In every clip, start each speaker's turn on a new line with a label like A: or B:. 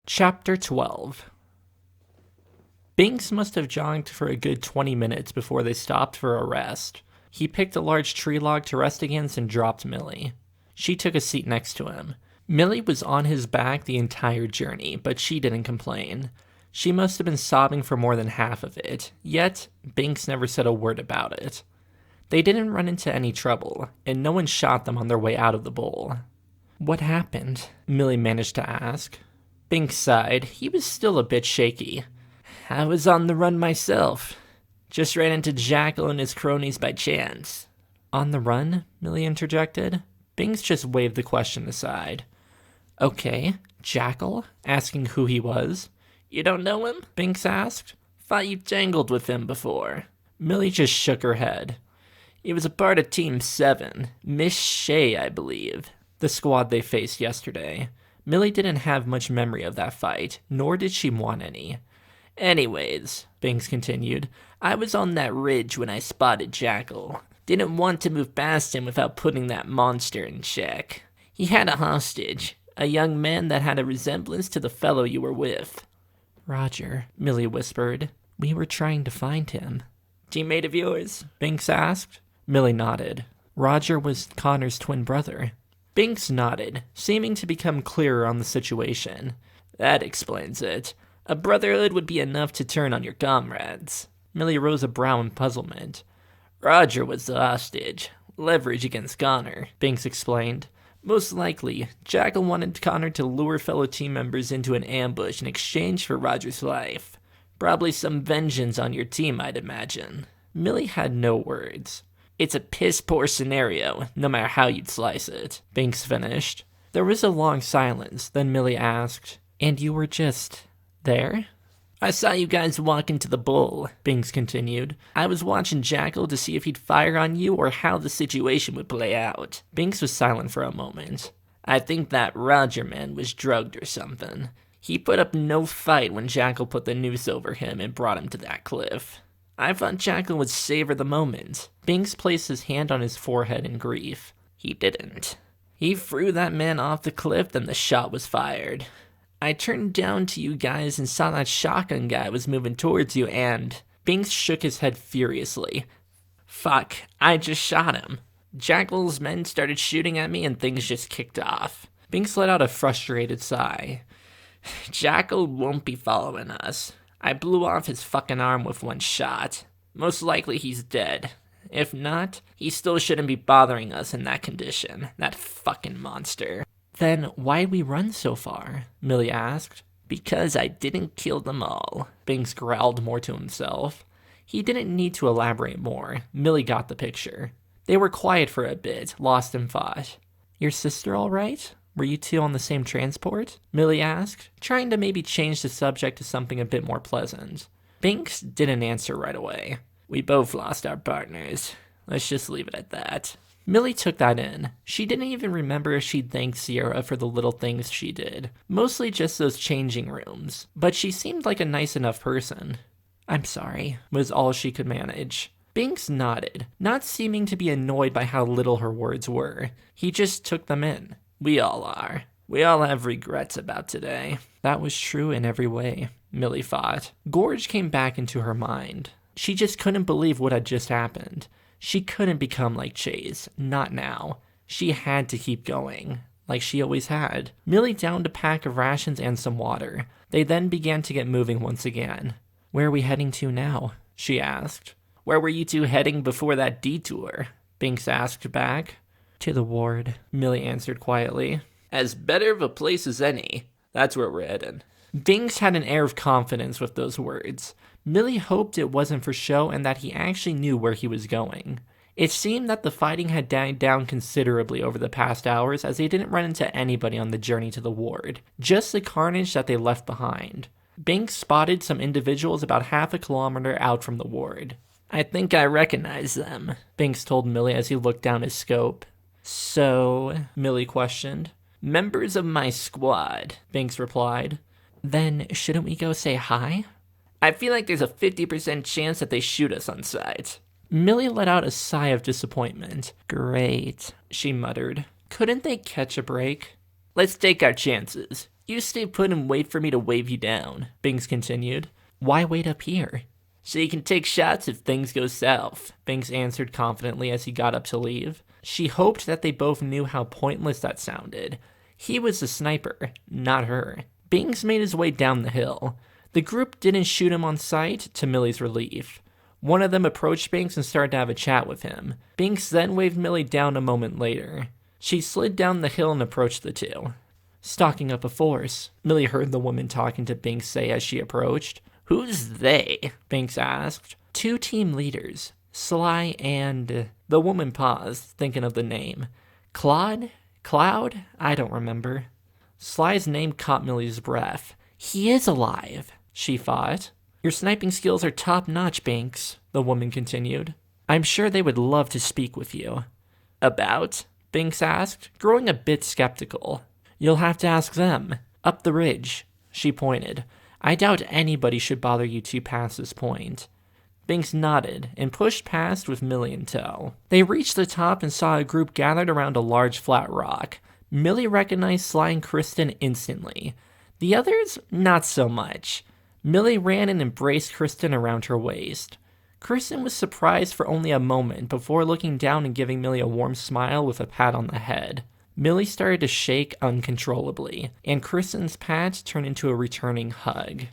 A: Chapter 12. Binks must have jogged for a good 20 minutes before they stopped for a rest. He picked a large tree log to rest against and dropped Millie. She took a seat next to him. Millie was on his back the entire journey, but she didn't complain. She must have been sobbing for more than half of it, yet Binks never said a word about it. They didn't run into any trouble, and no one shot them on their way out of the bowl. "What happened?" Millie managed to ask. Binks sighed. He was still a bit shaky. "I was on the run myself. Just ran into Jackal and his cronies by chance." "On the run?" Millie interjected. Binks just waved the question aside. "Okay, Jackal?" Asking who he was. "You don't know him?" Binks asked. "Thought you tangled with him before." Millie just shook her head. "He was a part of Team 7. Miss Shea, I believe. The squad they faced yesterday." Millie didn't have much memory of that fight, nor did she want any. "Anyways," Binks continued, "I was on that ridge when I spotted Jackal. Didn't want to move past him without putting that monster in check. He had a hostage, a young man that had a resemblance to the fellow you were with." "Roger," Millie whispered. "We were trying to find him." "Teammate of yours?" Binks asked. Millie nodded. "Roger was Connor's twin brother." Binks nodded, seeming to become clearer on the situation. "That explains it. A brotherhood would be enough to turn on your comrades." Millie rose a brow in puzzlement. "Roger was the hostage. Leverage against Connor," Binks explained. "Most likely, Jackal wanted Connor to lure fellow team members into an ambush in exchange for Roger's life. Probably some vengeance on your team, I'd imagine." Millie had no words. "It's a piss-poor scenario, no matter how you'd slice it," Binks finished. There was a long silence, then Millie asked, "And you were just there?" "I saw you guys walk into the bowl," Binks continued. "I was watching Jackal to see if he'd fire on you or how the situation would play out." Binks was silent for a moment. "I think that Roger man was drugged or something. He put up no fight when Jackal put the noose over him and brought him to that cliff. I thought Jackal would savor the moment." Binks placed his hand on his forehead in grief. "He didn't. He threw that man off the cliff, then the shot was fired. I turned down to you guys and saw that shotgun guy was moving towards you and..." Binks shook his head furiously. "Fuck, I just shot him. Jackal's men started shooting at me and things just kicked off." Binks let out a frustrated sigh. "Jackal won't be following us. I blew off his fucking arm with one shot. Most likely he's dead. If not, he still shouldn't be bothering us in that condition. That fucking monster." "Then why'd we run so far?" Millie asked. "Because I didn't kill them all." Binks growled more to himself. He didn't need to elaborate more. Millie got the picture. They were quiet for a bit, lost in thought. "Your sister all right? Were you two on the same transport?" Millie asked, trying to maybe change the subject to something a bit more pleasant. Binks didn't answer right away. "We both lost our partners. Let's just leave it at that." Millie took that in. She didn't even remember if she'd thanked Sierra for the little things she did. Mostly just those changing rooms. But she seemed like a nice enough person. "I'm sorry," was all she could manage. Binks nodded, not seeming to be annoyed by how little her words were. He just took them in. "We all are. We all have regrets about today." That was true in every way, Millie thought. Gorge came back into her mind. She just couldn't believe what had just happened. She couldn't become like Chase, not now. She had to keep going, like she always had. Millie downed a pack of rations and some water. They then began to get moving once again. "Where are we heading to now?" she asked. "Where were you two heading before that detour?" Binks asked back. "To the ward," Millie answered quietly. "As better of a place as any. That's where we're heading." Binks had an air of confidence with those words. Millie hoped it wasn't for show and that he actually knew where he was going. It seemed that the fighting had died down considerably over the past hours as they didn't run into anybody on the journey to the ward, just the carnage that they left behind. Binks spotted some individuals about half a kilometer out from the ward. "I think I recognize them," Binks told Millie as he looked down his scope. "So?" Millie questioned. "Members of my squad," Binks replied. "Then shouldn't we go say hi?" "I feel like there's a 50% chance that they shoot us on sight." Millie let out a sigh of disappointment. "Great," she muttered. Couldn't they catch a break? "Let's take our chances. You stay put and wait for me to wave you down, Binks continued. Why wait up here? So you can take shots if things go south, Binks answered confidently as he got up to leave. She hoped that they both knew how pointless that sounded. He was the sniper, not her. Binks made his way down the hill. The group didn't shoot him on sight, to Millie's relief. One of them approached Binks and started to have a chat with him. Binks then waved Millie down a moment later. She slid down the hill and approached the two. Stocking up a force, Millie heard the woman talking to Binks say as she approached. Who's they? Binks asked. 2 team leaders, Sly and... The woman paused, thinking of the name. Cloud? I don't remember. Sly's name caught Millie's breath. He is alive, she thought. Your sniping skills are top-notch, Binks, the woman continued. I'm sure they would love to speak with you. About? Binks asked, growing a bit skeptical. You'll have to ask them. Up the ridge, she pointed. I doubt anybody should bother you two past this point. Binks nodded and pushed past with Millie in tow. They reached the top and saw a group gathered around a large flat rock. Millie recognized Sly and Kristen instantly. The others, not so much. Millie ran and embraced Kristen around her waist. Kristen was surprised for only a moment before looking down and giving Millie a warm smile with a pat on the head. Millie started to shake uncontrollably, and Kristen's pat turned into a returning hug.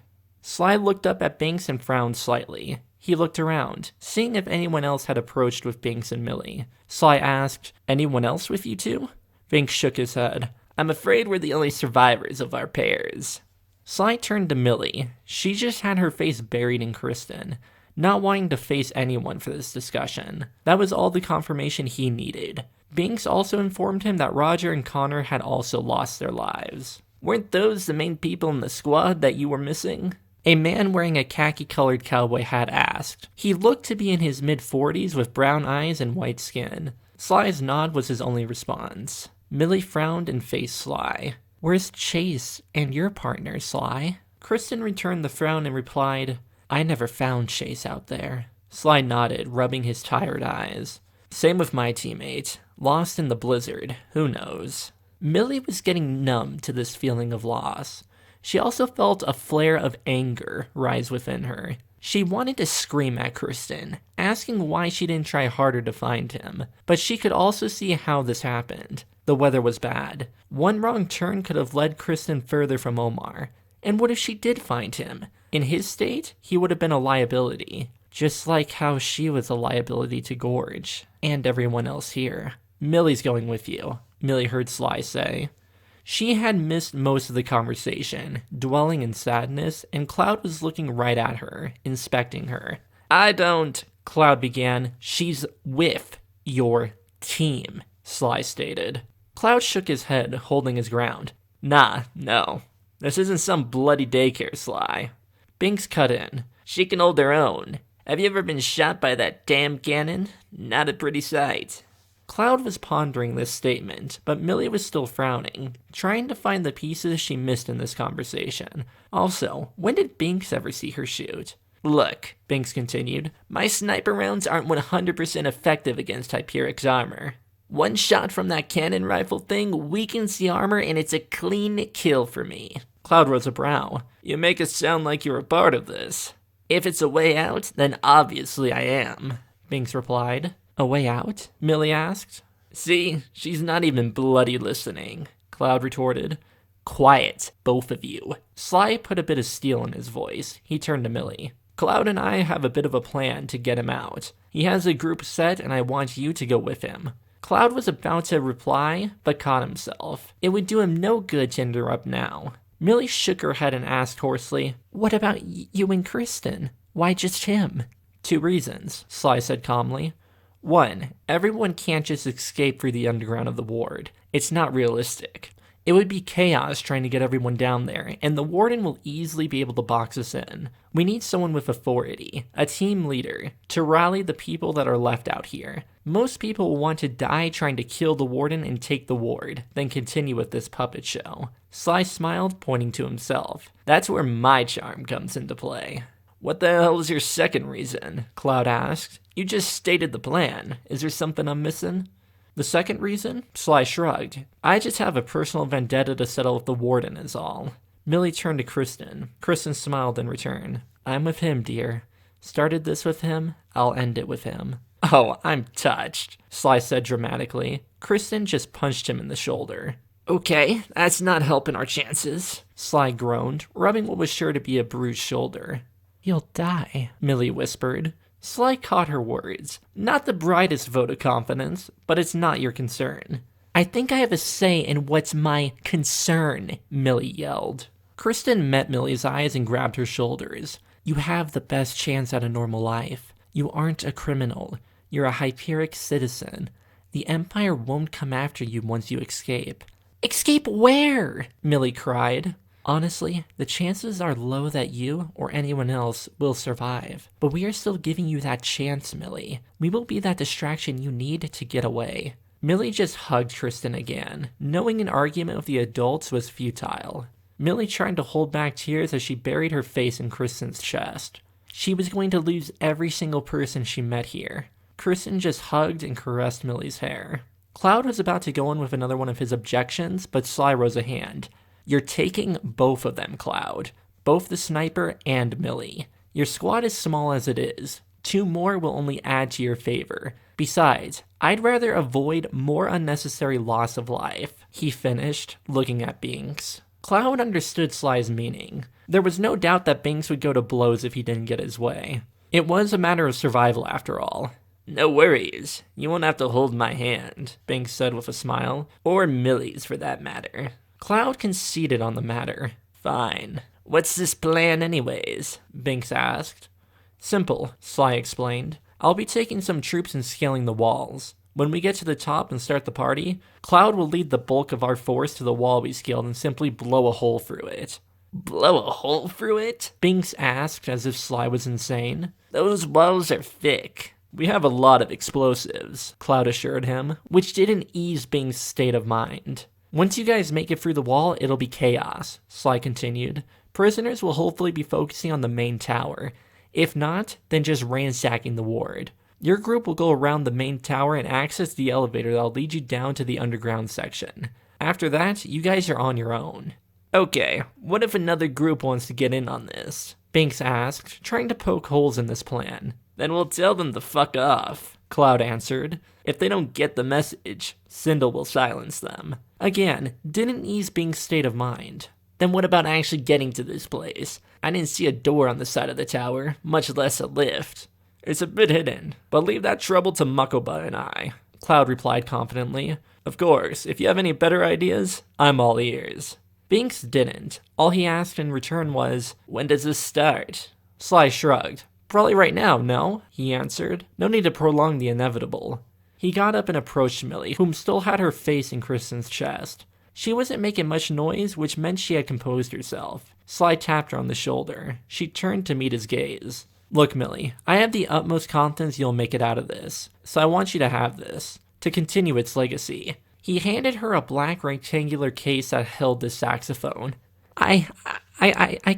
A: Sly looked up at Binks and frowned slightly. He looked around, seeing if anyone else had approached with Binks and Millie. Sly asked, Anyone else with you two? Binks shook his head. I'm afraid we're the only survivors of our pairs. Sly turned to Millie. She just had her face buried in Kristen, not wanting to face anyone for this discussion. That was all the confirmation he needed. Binks also informed him that Roger and Connor had also lost their lives. Weren't those the main people in the squad that you were missing? A man wearing a khaki-colored cowboy hat asked. He looked to be in his mid-40s with brown eyes and white skin. Sly's nod was his only response. Millie frowned and faced Sly. Where's Chase and your partner, Sly? Kristen returned the frown and replied, I never found Chase out there. Sly nodded, rubbing his tired eyes. Same with my teammate. Lost in the blizzard. Who knows? Millie was getting numb to this feeling of loss. She also felt a flare of anger rise within her. She wanted to scream at Kristen, asking why she didn't try harder to find him. But she could also see how this happened. The weather was bad. One wrong turn could have led Kristen further from Omar. And what if she did find him? In his state, he would have been a liability. Just like how she was a liability to Gorge, and everyone else here. Millie's going with you, Millie heard Sly say. She had missed most of the conversation, dwelling in sadness, and Cloud was looking right at her, inspecting her. Cloud began. She's with your team, Sly stated. Cloud shook his head, holding his ground. Nah, no. This isn't some bloody daycare, Sly. Binks cut in. She can hold her own. Have you ever been shot by that damn cannon? Not a pretty sight. Cloud was pondering this statement, but Millie was still frowning, trying to find the pieces she missed in this conversation. Also, when did Binks ever see her shoot? Look, Binks continued, my sniper rounds aren't 100% effective against Hyperic's armor. One shot from that cannon rifle thing weakens the armor and it's a clean kill for me. Cloud rose a brow. You make it sound like you're a part of this. If it's a way out, then obviously I am, Binks replied. A way out? Millie asked. See, she's not even bloody listening, Cloud retorted. Quiet, both of you. Sly put a bit of steel in his voice. He turned to Millie. Cloud and I have a bit of a plan to get him out. He has a group set and I want you to go with him. Cloud was about to reply, but caught himself. It would do him no good to interrupt now. Millie shook her head and asked hoarsely, What about you and Kristen? Why just him? 2 reasons, Sly said calmly. 1, everyone can't just escape through the underground of the ward. It's not realistic. It would be chaos trying to get everyone down there, and the warden will easily be able to box us in. We need someone with authority, a team leader, to rally the people that are left out here. Most people will want to die trying to kill the warden and take the ward, then continue with this puppet show. Sly smiled, pointing to himself. That's where my charm comes into play. What the hell is your second reason? Cloud asked. You just stated the plan. Is there something I'm missing? The second reason? Sly shrugged. I just have a personal vendetta to settle with the warden is all. Millie turned to Kristen. Kristen smiled in return. I'm with him, dear. Started this with him, I'll end it with him. Oh, I'm touched, Sly said dramatically. Kristen just punched him in the shoulder. Okay, that's not helping our chances, Sly groaned, rubbing what was sure to be a bruised shoulder. You'll die, Millie whispered. Sly caught her words. Not the brightest vote of confidence, but it's not your concern. I think I have a say in what's my concern, Millie yelled. Kristen met Millie's eyes and grabbed her shoulders. You have the best chance at a normal life. You aren't a criminal. You're a Hyperic citizen. The Empire won't come after you once you escape. Escape where? Millie cried. Honestly, the chances are low that you or anyone else will survive. But we are still giving you that chance, Millie. We will be that distraction you need to get away. Millie just hugged Kristen again, knowing an argument with the adults was futile. Millie tried to hold back tears as she buried her face in Kristen's chest. She was going to lose every single person she met here. Kristen just hugged and caressed Millie's hair. Cloud was about to go in with another one of his objections, but Sly rose a hand. You're taking both of them, Cloud. Both the sniper and Millie. Your squad is small as it is. 2 more will only add to your favor. Besides, I'd rather avoid more unnecessary loss of life, he finished, looking at Binks. Cloud understood Sly's meaning. There was no doubt that Binks would go to blows if he didn't get his way. It was a matter of survival after all. No worries. You won't have to hold my hand, Binks said with a smile. Or Millie's, for that matter. Cloud conceded on the matter. Fine. What's this plan anyways? Binks asked. Simple, Sly explained. I'll be taking some troops and scaling the walls. When we get to the top and start the party, Cloud will lead the bulk of our force to the wall we scaled and simply blow a hole through it. Blow a hole through it? Binks asked as if Sly was insane. Those walls are thick. We have a lot of explosives, Cloud assured him, which didn't ease Binks' state of mind. Once you guys make it through the wall, it'll be chaos, Sly continued. Prisoners will hopefully be focusing on the main tower. If not, then just ransacking the ward. Your group will go around the main tower and access the elevator that'll lead you down to the underground section. After that, you guys are on your own. Okay, what if another group wants to get in on this? Binks asked, trying to poke holes in this plan. Then we'll tell them to fuck off, Cloud answered. If they don't get the message, Sindel will silence them. Again, didn't ease Binks' state of mind. Then what about actually getting to this place? I didn't see a door on the side of the tower, much less a lift. It's a bit hidden, but leave that trouble to Makoba and I, Cloud replied confidently. Of course, if you have any better ideas, I'm all ears. Binks didn't. All he asked in return was, when does this start? Sly shrugged. Probably right now, no? He answered. No need to prolong the inevitable. He got up and approached Millie, whom still had her face in Kristen's chest. She wasn't making much noise, which meant she had composed herself. Sly tapped her on the shoulder. She turned to meet his gaze. Look, Millie, I have the utmost confidence you'll make it out of this, so I want you to have this, to continue its legacy. He handed her a black rectangular case that held the saxophone. I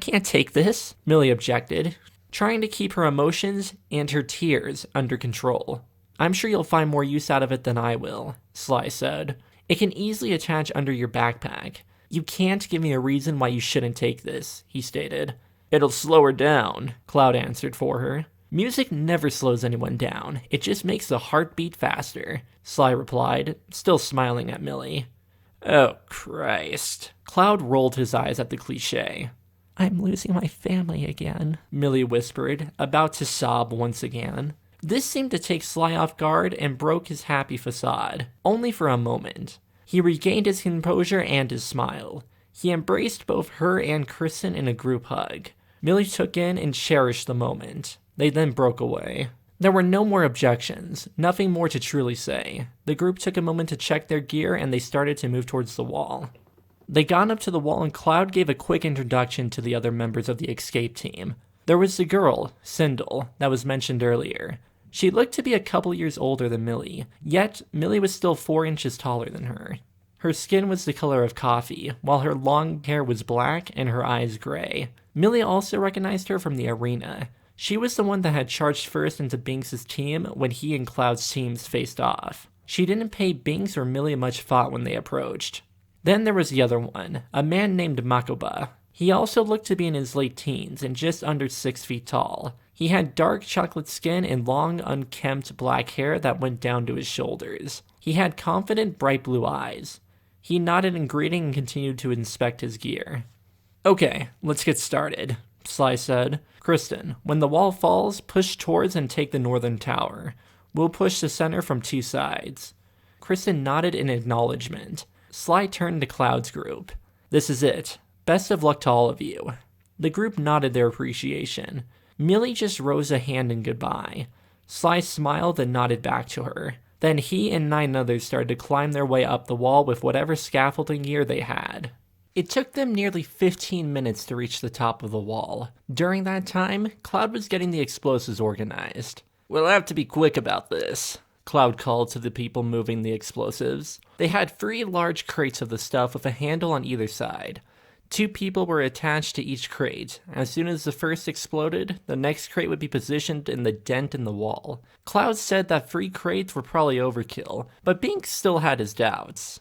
A: can't take this, Millie objected, trying to keep her emotions and her tears under control. I'm sure you'll find more use out of it than I will, Sly said. It can easily attach under your backpack. You can't give me a reason why you shouldn't take this, he stated. It'll slow her down, Cloud answered for her. Music never slows anyone down. It just makes the heart beat faster, Sly replied, still smiling at Millie. Oh, Christ. Cloud rolled his eyes at the cliché. I'm losing my family again, Millie whispered, about to sob once again. This seemed to take Sly off guard and broke his happy facade, only for a moment. He regained his composure and his smile. He embraced both her and Kristen in a group hug. Millie took in and cherished the moment. They then broke away. There were no more objections, nothing more to truly say. The group took a moment to check their gear and they started to move towards the wall. They got up to the wall and Cloud gave a quick introduction to the other members of the escape team. There was the girl, Sindel, that was mentioned earlier. She looked to be a couple years older than Millie, yet Millie was still 4 inches taller than her. Her skin was the color of coffee, while her long hair was black and her eyes gray. Millie also recognized her from the arena. She was the one that had charged first into Binks' team when he and Cloud's teams faced off. She didn't pay Binks or Millie much thought when they approached. Then there was the other one, a man named Makoba. He also looked to be in his late teens and just under 6 feet tall. He had dark chocolate skin and long, unkempt black hair that went down to his shoulders. He had confident, bright blue eyes. He nodded in greeting and continued to inspect his gear. "Okay, let's get started," Sly said. "Kristen, when the wall falls, push towards and take the northern tower. We'll push the center from 2 sides." Kristen nodded in acknowledgement. Sly turned to Cloud's group. "This is it. Best of luck to all of you." The group nodded their appreciation. Millie just rose a hand in goodbye. Sly smiled and nodded back to her. Then he and 9 others started to climb their way up the wall with whatever scaffolding gear they had. It took them nearly 15 minutes to reach the top of the wall. During that time, Cloud was getting the explosives organized. "We'll have to be quick about this," Cloud called to the people moving the explosives. They had 3 large crates of the stuff with a handle on either side. 2 people were attached to each crate. As soon as the first exploded, the next crate would be positioned in the dent in the wall. Cloud said that 3 crates were probably overkill, but Binks still had his doubts.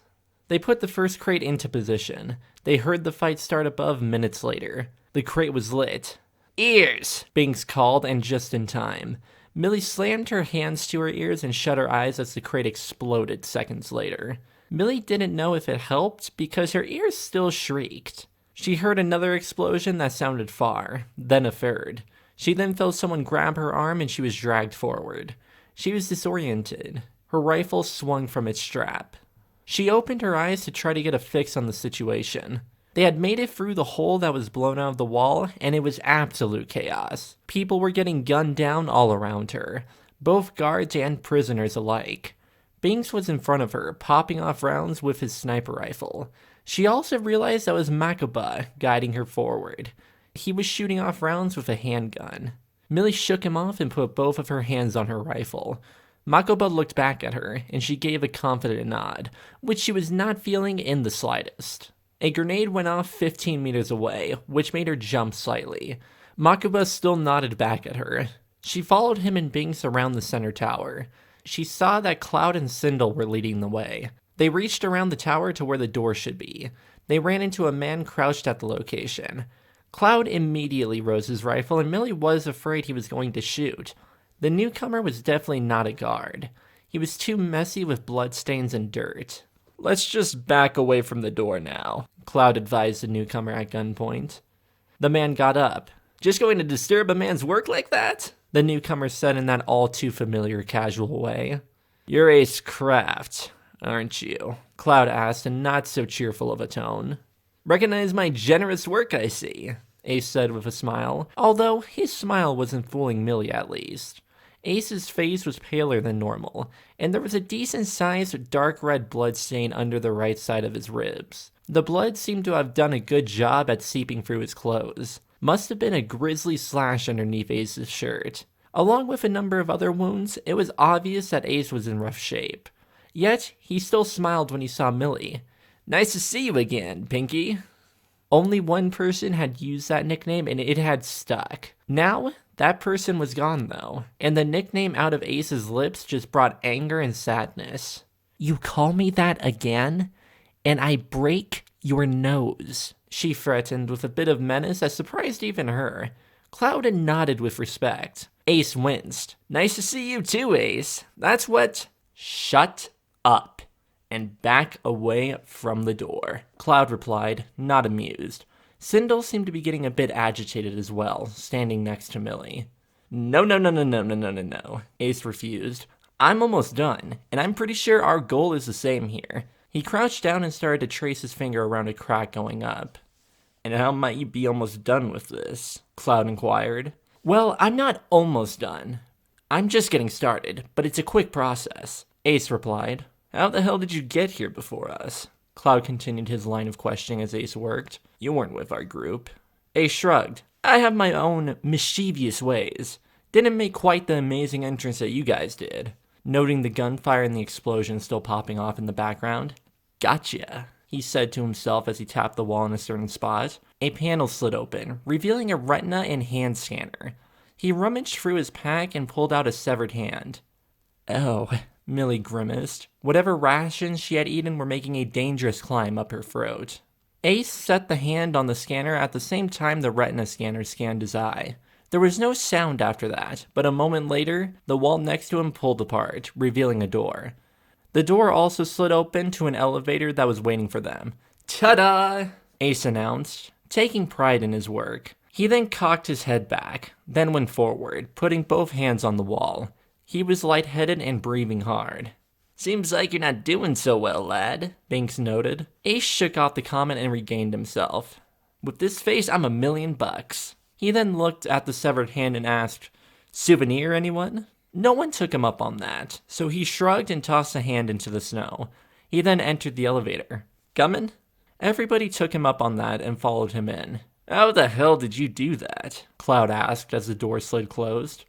A: They put the first crate into position. They heard the fight start above minutes later. The crate was lit. "Ears!" Binks called, and just in time. Millie slammed her hands to her ears and shut her eyes as the crate exploded seconds later. Millie didn't know if it helped because her ears still shrieked. She heard another explosion that sounded far, then a third. She then felt someone grab her arm and she was dragged forward. She was disoriented. Her rifle swung from its strap. She opened her eyes to try to get a fix on the situation. They had made it through the hole that was blown out of the wall, and it was absolute chaos. People were getting gunned down all around her, both guards and prisoners alike. Binks was in front of her, popping off rounds with his sniper rifle. She also realized that was Makoba guiding her forward. He was shooting off rounds with a handgun. Millie shook him off and put both of her hands on her rifle. Makoba looked back at her, and she gave a confident nod, which she was not feeling in the slightest. A grenade went off 15 meters away, which made her jump slightly. Makoba still nodded back at her. She followed him and Binks around the center tower. She saw that Cloud and Sindel were leading the way. They reached around the tower to where the door should be. They ran into a man crouched at the location. Cloud immediately rose his rifle, and Millie was afraid he was going to shoot. The newcomer was definitely not a guard. He was too messy with bloodstains and dirt. "Let's just back away from the door now," Cloud advised the newcomer at gunpoint. The man got up. "Just going to disturb a man's work like that?" the newcomer said in that all-too-familiar casual way. "You're Ace Kraft, aren't you?" Cloud asked in not so cheerful of a tone. "Recognize my generous work, I see," Ace said with a smile, although his smile wasn't fooling Millie at least. Ace's face was paler than normal, and there was a decent-sized dark red blood stain under the right side of his ribs. The blood seemed to have done a good job at seeping through his clothes. Must have been a grisly slash underneath Ace's shirt. Along with a number of other wounds, it was obvious that Ace was in rough shape. Yet, he still smiled when he saw Millie. "Nice to see you again, Pinky." Only one person had used that nickname, and it had stuck. Now, that person was gone, though, and the nickname out of Ace's lips just brought anger and sadness. "You call me that again, and I break your nose," she threatened with a bit of menace that surprised even her. Cloud nodded with respect. Ace winced. "Nice to see you too, Ace. That's what—" "Shut up and back away from the door," Cloud replied, not amused. Sindel seemed to be getting a bit agitated as well, standing next to Millie. No, Ace refused. "I'm almost done, and I'm pretty sure our goal is the same here." He crouched down and started to trace his finger around a crack going up. "And how might you be almost done with this?" Cloud inquired. "Well, I'm not almost done. I'm just getting started, but it's a quick process," Ace replied. "How the hell did you get here before us?" Cloud continued his line of questioning as Ace worked. "You weren't with our group." Ace shrugged. "I have my own mischievous ways. Didn't make quite the amazing entrance that you guys did," noting the gunfire and the explosion still popping off in the background. "Gotcha," he said to himself as he tapped the wall in a certain spot. A panel slid open, revealing a retina and hand scanner. He rummaged through his pack and pulled out a severed hand. "Oh, Millie grimaced. Whatever rations she had eaten were making a dangerous climb up her throat. Ace set the hand on the scanner at the same time the retina scanner scanned his eye. There was no sound after that, but a moment later, the wall next to him pulled apart, revealing a door. The door also slid open to an elevator that was waiting for them. "Ta-da!" Ace announced, taking pride in his work. He then cocked his head back, then went forward, putting both hands on the wall. He was lightheaded and breathing hard. "Seems like you're not doing so well, lad," Binks noted. Ace shook off the comment and regained himself. "With this face, I'm $1,000,000. He then looked at the severed hand and asked, "Souvenir, anyone?" No one took him up on that, so he shrugged and tossed the hand into the snow. He then entered the elevator. "Comin'?" Everybody took him up on that and followed him in. "How the hell did you do that?" Cloud asked as the door slid closed.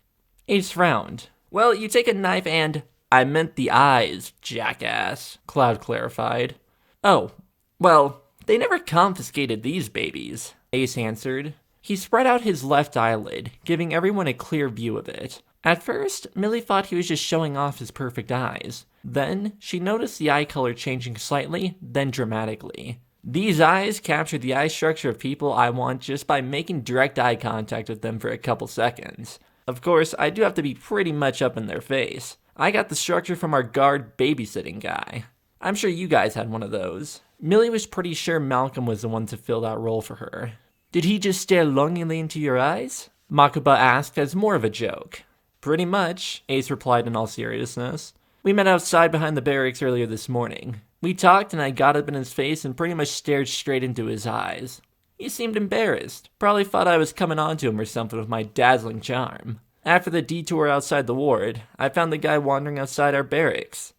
A: Ace frowned. "Well, you take a knife and—" "I meant the eyes, jackass," Cloud clarified. "Oh, well, they never confiscated these babies," Ace answered. He spread out his left eyelid, giving everyone a clear view of it. At first, Millie thought he was just showing off his perfect eyes. Then, she noticed the eye color changing slightly, then dramatically. "These eyes capture the eye structure of people I want just by making direct eye contact with them for a couple seconds. Of course, I do have to be pretty much up in their face. I got the structure from our guard babysitting guy. I'm sure you guys had one of those." Millie was pretty sure Malcolm was the one to fill that role for her. "Did he just stare longingly into your eyes?" Makuba asked as more of a joke. "Pretty much," Ace replied in all seriousness. "We met outside behind the barracks earlier this morning. We talked and I got up in his face and pretty much stared straight into his eyes. He seemed embarrassed. Probably thought I was coming on to him or something with my dazzling charm. After the detour outside the ward, I found the guy wandering outside our barracks.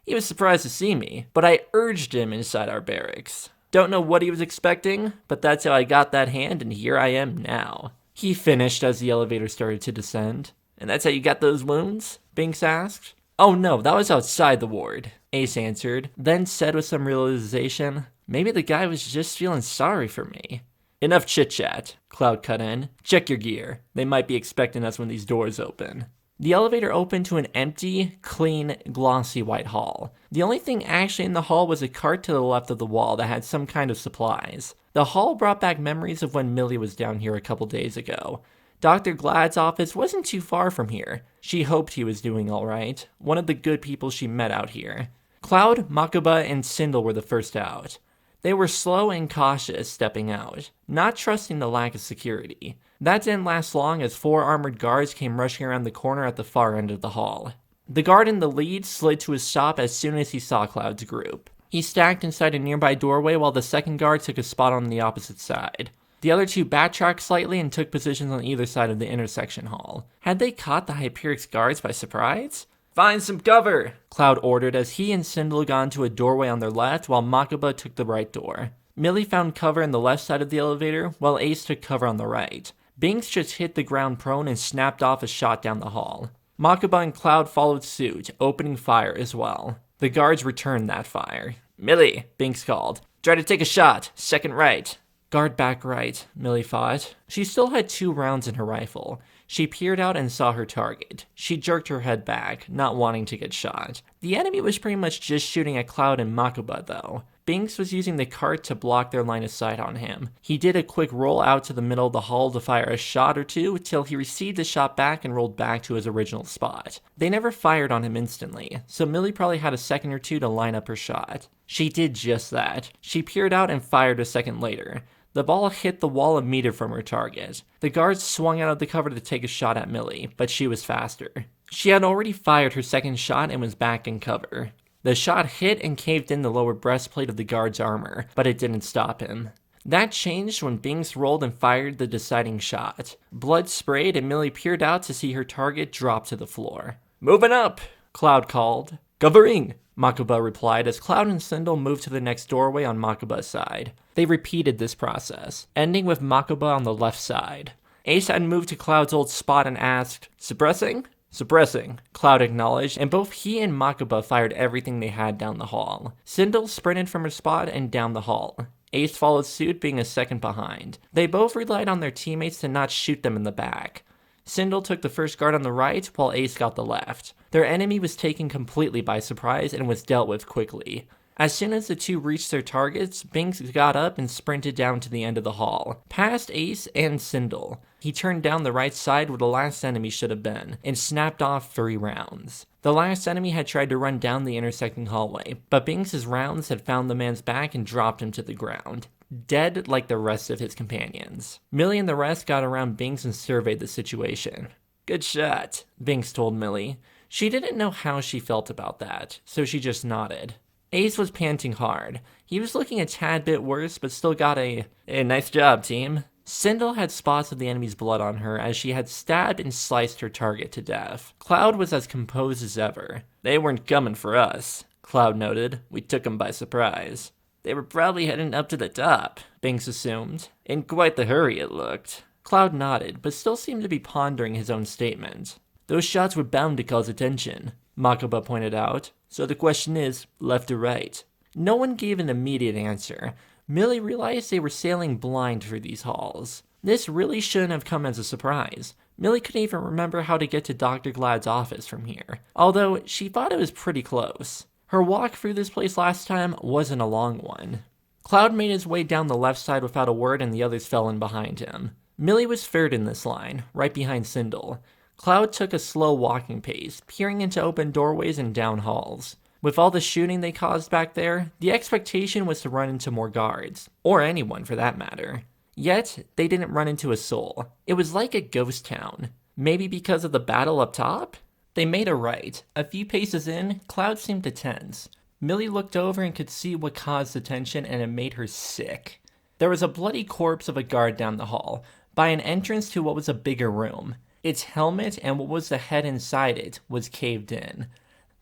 A: He was surprised to see me, but I urged him inside our barracks. Don't know what he was expecting, but that's how I got that hand and here I am now." He finished as the elevator started to descend. "And that's how you got those wounds?" Binks asked. "Oh no, that was outside the ward," Ace answered, then said with some realization, "Maybe the guy was just feeling sorry for me." "Enough chit-chat," Cloud cut in. "Check your gear. They might be expecting us when these doors open." The elevator opened to an empty, clean, glossy white hall. The only thing actually in the hall was a cart to the left of the wall that had some kind of supplies. The hall brought back memories of when Millie was down here a couple days ago. Dr. Glad's office wasn't too far from here. She hoped he was doing all right. One of the good people she met out here. Cloud, Makuba, and Sindel were the first out. They were slow and cautious stepping out, not trusting the lack of security. That didn't last long as 4 armored guards came rushing around the corner at the far end of the hall. The guard in the lead slid to a stop as soon as he saw Cloud's group. He stacked inside a nearby doorway while the second guard took a spot on the opposite side. The other 2 backtracked slightly and took positions on either side of the intersection hall. Had they caught the Hyperic's guards by surprise? "Find some cover," Cloud ordered as he and Sindel got into a doorway on their left while Makuba took the right door. Millie found cover in the left side of the elevator while Ace took cover on the right. Binks just hit the ground prone and snapped off a shot down the hall. Makuba and Cloud followed suit, opening fire as well. The guards returned that fire. "Millie," Binks called. "Try to take a shot. Second right." Guard back right, Millie thought. She still had 2 rounds in her rifle. She peered out and saw her target. She jerked her head back, not wanting to get shot. The enemy was pretty much just shooting at Cloud and Makuba, though. Binks was using the cart to block their line of sight on him. He did a quick roll out to the middle of the hall to fire a shot or 2 till he received the shot back and rolled back to his original spot. They never fired on him instantly, so Millie probably had a second or 2 to line up her shot. She did just that. She peered out and fired a second later. The ball hit the wall a meter from her target. The guards swung out of the cover to take a shot at Millie, but she was faster. She had already fired her second shot and was back in cover. The shot hit and caved in the lower breastplate of the guard's armor, but it didn't stop him. That changed when Binks rolled and fired the deciding shot. Blood sprayed and Millie peered out to see her target drop to the floor. "Moving up," Cloud called. "Covering," Makuba replied as Cloud and Sindel moved to the next doorway on Makuba's side. They repeated this process, ending with Makuba on the left side. Ace had moved to Cloud's old spot and asked, "Suppressing?" "Suppressing," Cloud acknowledged, and both he and Makuba fired everything they had down the hall. Sindel sprinted from her spot and down the hall. Ace followed suit, being a second behind. They both relied on their teammates to not shoot them in the back. Sindel took the first guard on the right, while Ace got the left. Their enemy was taken completely by surprise and was dealt with quickly. As soon as the two reached their targets, Binks got up and sprinted down to the end of the hall, past Ace and Sindel. He turned down the right side where the last enemy should have been, and snapped off 3 rounds. The last enemy had tried to run down the intersecting hallway, but Binks' rounds had found the man's back and dropped him to the ground, dead like the rest of his companions. Millie and the rest got around Binks and surveyed the situation. "Good shot," Binks told Millie. She didn't know how she felt about that, so she just nodded. Ace was panting hard. He was looking a tad bit worse, but still got a nice job, team. Sindel had spots of the enemy's blood on her as she had stabbed and sliced her target to death. Cloud was as composed as ever. "They weren't coming for us," Cloud noted. "We took them by surprise." "They were probably heading up to the top," Binks assumed. "In quite the hurry, it looked." Cloud nodded, but still seemed to be pondering his own statement. "Those shots were bound to cause attention," Makuba pointed out. "So the question is, left or right?" No one gave an immediate answer. Millie realized they were sailing blind through these halls. This really shouldn't have come as a surprise. Millie couldn't even remember how to get to Dr. Glad's office from here, although she thought it was pretty close. Her walk through this place last time wasn't a long one. Cloud made his way down the left side without a word, and the others fell in behind him. Millie was third in this line, right behind Sindel. Cloud took a slow walking pace, peering into open doorways and down halls. With all the shooting they caused back there, the expectation was to run into more guards, or anyone for that matter. Yet, they didn't run into a soul. It was like a ghost town. Maybe because of the battle up top? They made a right. A few paces in, Cloud seemed to tense. Millie looked over and could see what caused the tension, and it made her sick. There was a bloody corpse of a guard down the hall, by an entrance to what was a bigger room. Its helmet and what was the head inside it was caved in.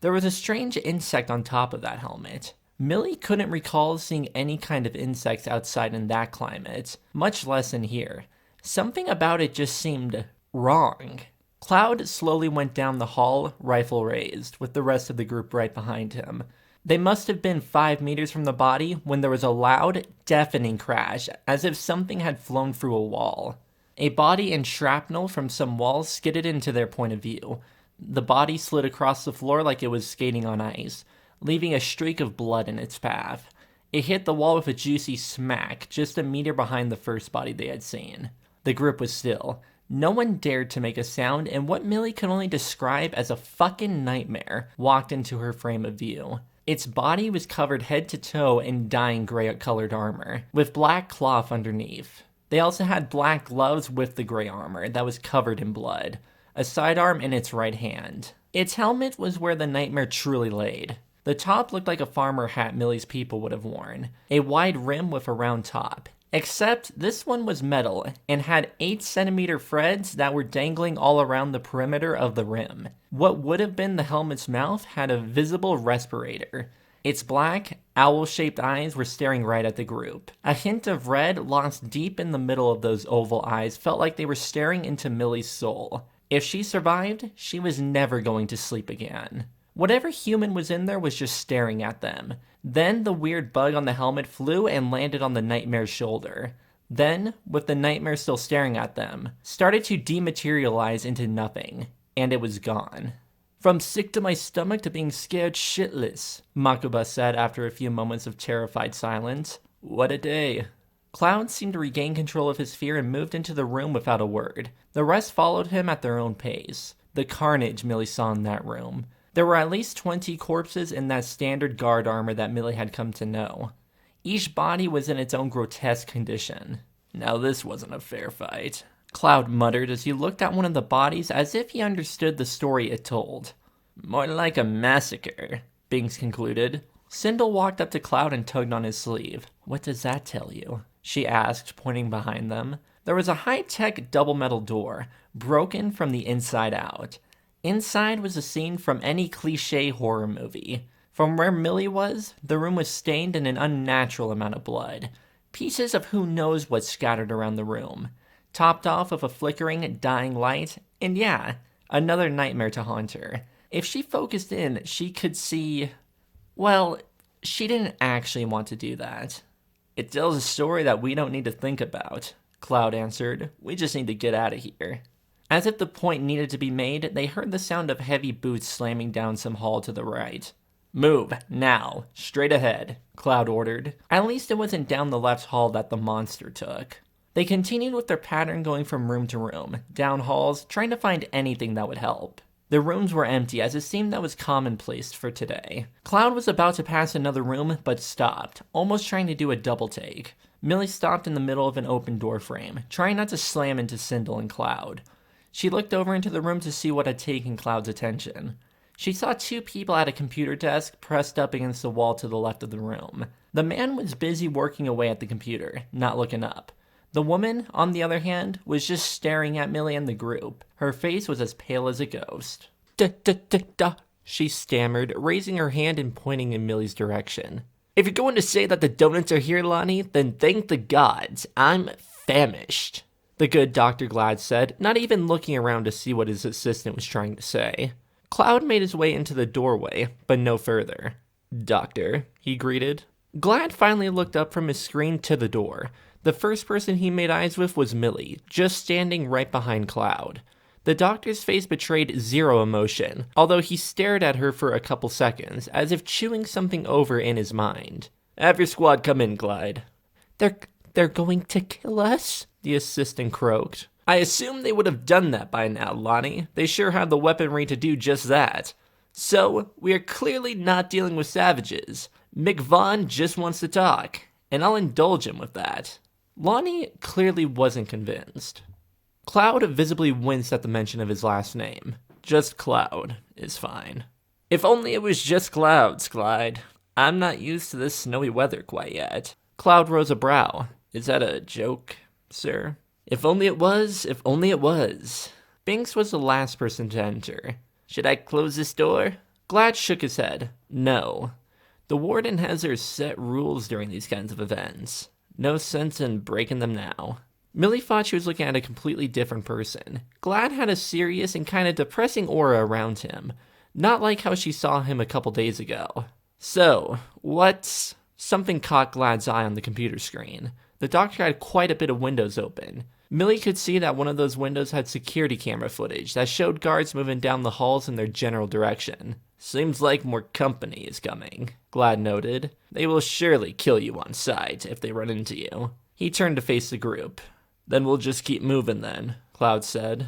A: There was a strange insect on top of that helmet. Millie couldn't recall seeing any kind of insects outside in that climate, much less in here. Something about it just seemed wrong. Cloud slowly went down the hall, rifle raised, with the rest of the group right behind him. They must have been 5 meters from the body when there was a loud, deafening crash, as if something had flown through a wall. A body and shrapnel from some walls skidded into their point of view. The body slid across the floor like it was skating on ice, leaving a streak of blood in its path. It hit the wall with a juicy smack, just a meter behind the first body they had seen. The group was still. No one dared to make a sound, and what Millie could only describe as a fucking nightmare walked into her frame of view. Its body was covered head to toe in dying gray-colored armor, with black cloth underneath. They also had black gloves with the gray armor that was covered in blood, a sidearm in its right hand. Its helmet was where the nightmare truly laid. The top looked like a farmer hat Millie's people would have worn, a wide rim with a round top. Except this one was metal and had 8-centimeter threads that were dangling all around the perimeter of the rim. What would have been the helmet's mouth had a visible respirator. Its black, owl-shaped eyes were staring right at the group. A hint of red lost deep in the middle of those oval eyes felt like they were staring into Millie's soul. If she survived, she was never going to sleep again. Whatever human was in there was just staring at them. Then the weird bug on the helmet flew and landed on the nightmare's shoulder. Then, with the nightmare still staring at them, started to dematerialize into nothing, and it was gone. "From sick to my stomach to being scared shitless," Makuba said after a few moments of terrified silence. "What a day." Cloud seemed to regain control of his fear and moved into the room without a word. The rest followed him at their own pace. The carnage Millie saw in that room. There were at least 20 corpses in that standard guard armor that Millie had come to know. Each body was in its own grotesque condition. "Now this wasn't a fair fight," Cloud muttered as he looked at one of the bodies as if he understood the story it told. "More like a massacre," Binks concluded. Sindel walked up to Cloud and tugged on his sleeve. "What does that tell you?" she asked, pointing behind them. There was a high-tech double metal door, broken from the inside out. Inside was a scene from any cliché horror movie. From where Millie was, the room was stained in an unnatural amount of blood. Pieces of who knows what scattered around the room. Topped off with a flickering, dying light, and yeah, another nightmare to haunt her. If she focused in, she could see... Well, she didn't actually want to do that. "It tells a story that we don't need to think about," Cloud answered. "We just need to get out of here." As if the point needed to be made, they heard the sound of heavy boots slamming down some hall to the right. "Move, now, straight ahead," Cloud ordered. At least it wasn't down the left hall that the monster took. They continued with their pattern, going from room to room, down halls, trying to find anything that would help. The rooms were empty, as it seemed that was commonplace for today. Cloud was about to pass another room, but stopped, almost trying to do a double take. Millie stopped in the middle of an open door frame, trying not to slam into Sindel and Cloud. She looked over into the room to see what had taken Cloud's attention. She saw two people at a computer desk pressed up against the wall to the left of the room. The man was busy working away at the computer, not looking up. The woman, on the other hand, was just staring at Millie and the group. Her face was as pale as a ghost. Da, she stammered, raising her hand and pointing in Millie's direction. "If you're going to say that the donuts are here, Lonnie, then thank the gods. I'm famished," the good Dr. Glad said, not even looking around to see what his assistant was trying to say. Cloud made his way into the doorway, but no further. "Doctor," he greeted. Glad finally looked up from his screen to the door. The first person he made eyes with was Millie, just standing right behind Cloud. The doctor's face betrayed zero emotion, although he stared at her for a couple seconds, as if chewing something over in his mind. "Have your squad come in, Clyde." They're going to kill us?" the assistant croaked. "I assume they would have done that by now, Lonnie. They sure have the weaponry to do just that. So, we are clearly not dealing with savages. Mick Vaughn just wants to talk, and I'll indulge him with that." Lonnie clearly wasn't convinced. Cloud visibly winced at the mention of his last name. Just Cloud is fine. "If only it was just clouds, Clyde. I'm not used to this snowy weather quite yet." Cloud rose a brow. "Is that a joke, sir?" If only it was. Binks was the last person to enter. "Should I close this door?" Glad shook his head. "No. The warden has her set rules during these kinds of events. No sense in breaking them now." Millie thought she was looking at a completely different person. Glad had a serious and kind of depressing aura around him, not like how she saw him a couple days ago. "So, what's..." Something caught Glad's eye on the computer screen. The doctor had quite a bit of windows open. Millie could see that one of those windows had security camera footage that showed guards moving down the halls in their general direction. "Seems like more company is coming," Glad noted. "They will surely kill you on sight if they run into you." He turned to face the group. "Then we'll just keep moving then," Cloud said.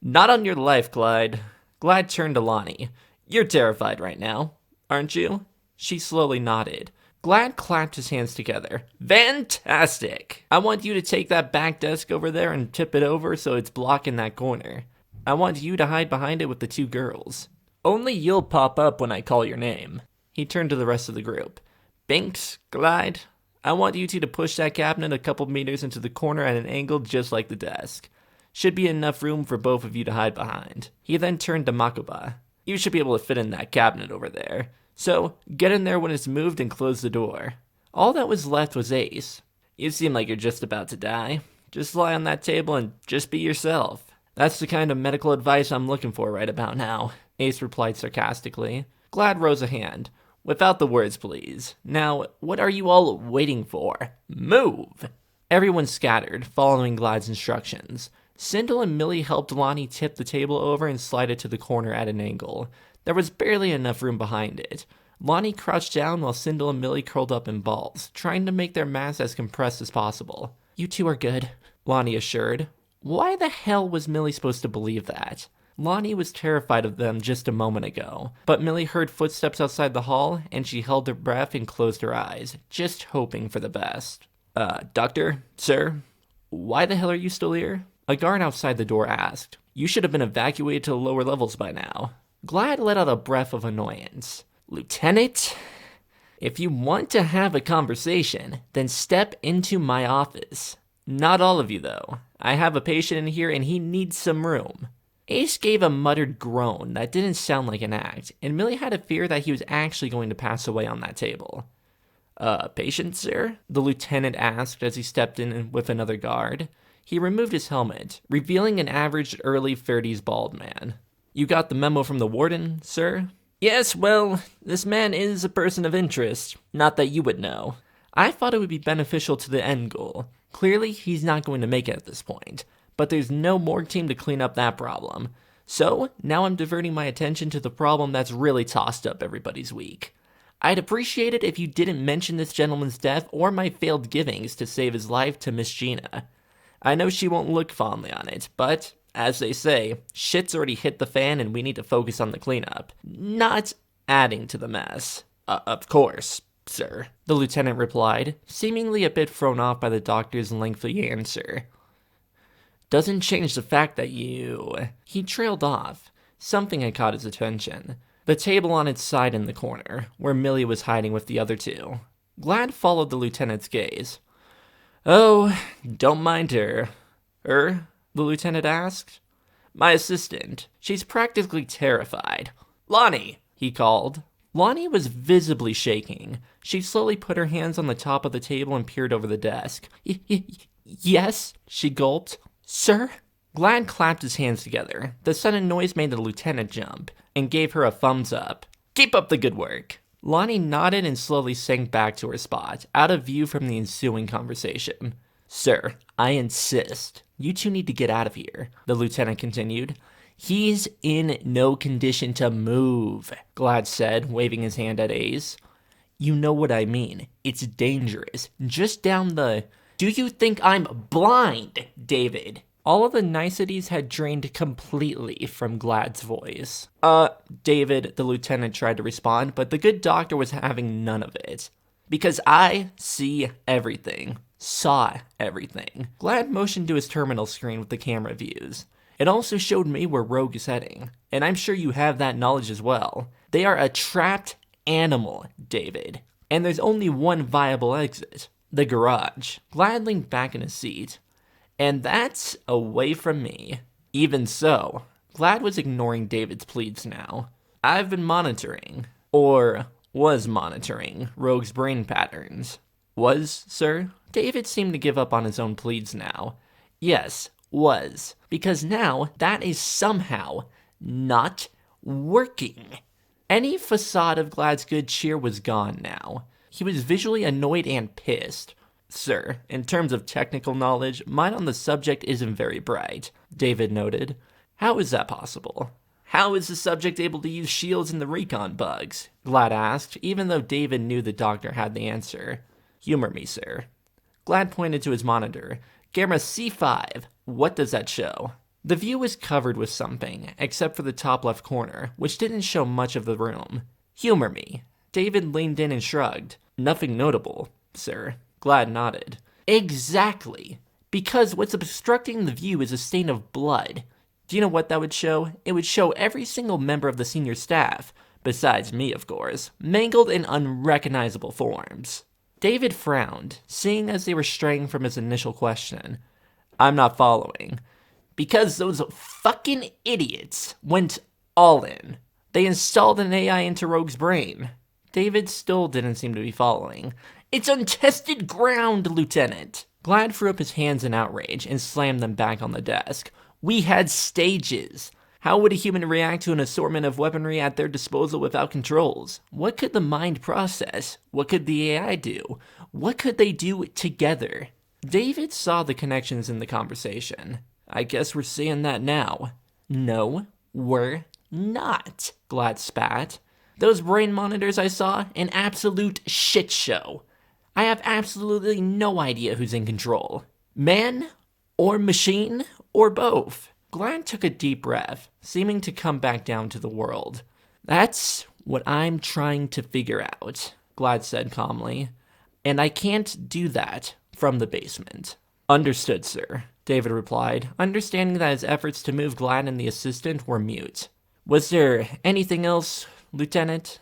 A: "Not on your life, Clyde." Glad turned to Lonnie. "You're terrified right now, aren't you?" She slowly nodded. Glad clapped his hands together. "Fantastic! I want you to take that back desk over there and tip it over so it's blocking that corner. I want you to hide behind it with the two girls. Only you'll pop up when I call your name." He turned to the rest of the group. "Binks, Glide, I want you two to push that cabinet a couple meters into the corner at an angle just like the desk. Should be enough room for both of you to hide behind." He then turned to Makuba. "You should be able to fit in that cabinet over there. So, get in there when it's moved and close the door." All that was left was Ace. "You seem like you're just about to die. Just lie on that table and just be yourself." "That's the kind of medical advice I'm looking for right about now," Ace replied sarcastically. Glad rose a hand. "Without the words, please. Now, what are you all waiting for? Move!" Everyone scattered, following Glad's instructions. Sindel and Millie helped Lonnie tip the table over and slide it to the corner at an angle. There was barely enough room behind it. Lonnie crouched down while Sindel and Millie curled up in balls, trying to make their mass as compressed as possible. "You two are good," Lonnie assured. Why the hell was Millie supposed to believe that? Lonnie was terrified of them just a moment ago, but Millie heard footsteps outside the hall, and she held her breath and closed her eyes, just hoping for the best. Doctor? Sir? Why the hell are you still here?" A guard outside the door asked. "You should have been evacuated to the lower levels by now." Glad let out a breath of annoyance. "Lieutenant, if you want to have a conversation, then step into my office. Not all of you, though. I have a patient in here and he needs some room." Ace gave a muttered groan that didn't sound like an act, and Millie had a fear that he was actually going to pass away on that table. Patient, sir?" the lieutenant asked as he stepped in with another guard. He removed his helmet, revealing an average early 30s bald man. "You got the memo from the warden, sir?" "Yes, well, this man is a person of interest. Not that you would know. I thought it would be beneficial to the end goal. Clearly, he's not going to make it at this point. but there's no morgue team to clean up that problem. So, now I'm diverting my attention to the problem that's really tossed up everybody's week. I'd appreciate it if you didn't mention this gentleman's death or my failed givings to save his life to Miss Gina. I know she won't look fondly on it, but, as they say, shit's already hit the fan and we need to focus on the cleanup, not adding to the mess. Of course, sir, the lieutenant replied, seemingly a bit thrown off by the doctor's lengthy answer. Doesn't change the fact that you... He trailed off. Something had caught his attention. The table on its side in the corner, where Millie was hiding with the other two. Glad followed the lieutenant's gaze. Oh, don't mind her. The lieutenant asked. My assistant. She's practically terrified. Lonnie, he called. Lonnie was visibly shaking. She slowly put her hands on the top of the table and peered over the desk. Yes, she gulped. Sir? Glad clapped his hands together. The sudden noise made the lieutenant jump, and gave her a thumbs up. Keep up the good work. Lonnie nodded and slowly sank back to her spot, out of view from the ensuing conversation. Sir, I insist. You two need to get out of here, the lieutenant continued. He's in no condition to move, Glad said, waving his hand at Ace. You know what I mean. It's dangerous. Just down the... Do you think I'm blind, David? All of the niceties had drained completely from Glad's voice. David, the lieutenant tried to respond, but the good doctor was having none of it. Because I see everything. Saw everything. Glad motioned to his terminal screen with the camera views. It also showed me where Rogue is heading, and I'm sure you have that knowledge as well. They are a trapped animal, David. And there's only one viable exit. The garage. Glad leaned back in his seat. And that's away from me. Even so, Glad was ignoring David's pleads now. I've been monitoring, or was monitoring, Rogue's brain patterns. Was, sir? David seemed to give up on his own pleads now. Yes, was. Because now, that is somehow not working. Any facade of Glad's good cheer was gone now. He was visually annoyed and pissed. Sir, in terms of technical knowledge, mine on the subject isn't very bright, David noted. How is that possible? How is the subject able to use shields in the recon bugs? Glad asked, even though David knew the doctor had the answer. Humor me, sir. Glad pointed to his monitor. Camera C5. What does that show? The view was covered with something, except for the top left corner, which didn't show much of the room. Humor me. David leaned in and shrugged. Nothing notable, sir. Glad nodded. Exactly. Because what's obstructing the view is a stain of blood. Do you know what that would show? It would show every single member of the senior staff, besides me, of course, mangled in unrecognizable forms. David frowned, seeing as they were straying from his initial question. I'm not following. Because those fucking idiots went all in. They installed an AI into Rogue's brain. David still didn't seem to be following. It's untested ground, Lieutenant. Glad threw up his hands in outrage and slammed them back on the desk. We had stages. How would a human react to an assortment of weaponry at their disposal without controls? What could the mind process? What could the AI do? What could they do together? David saw the connections in the conversation. I guess we're seeing that now. No, we're not, Glad spat. Those brain monitors I saw, an absolute shit show. I have absolutely no idea who's in control. Man, or machine, or both. Glad took a deep breath, seeming to come back down to the world. That's what I'm trying to figure out, Glad said calmly. And I can't do that from the basement. Understood, sir, David replied, understanding that his efforts to move Glad and the assistant were mute. Was there anything else, Lieutenant?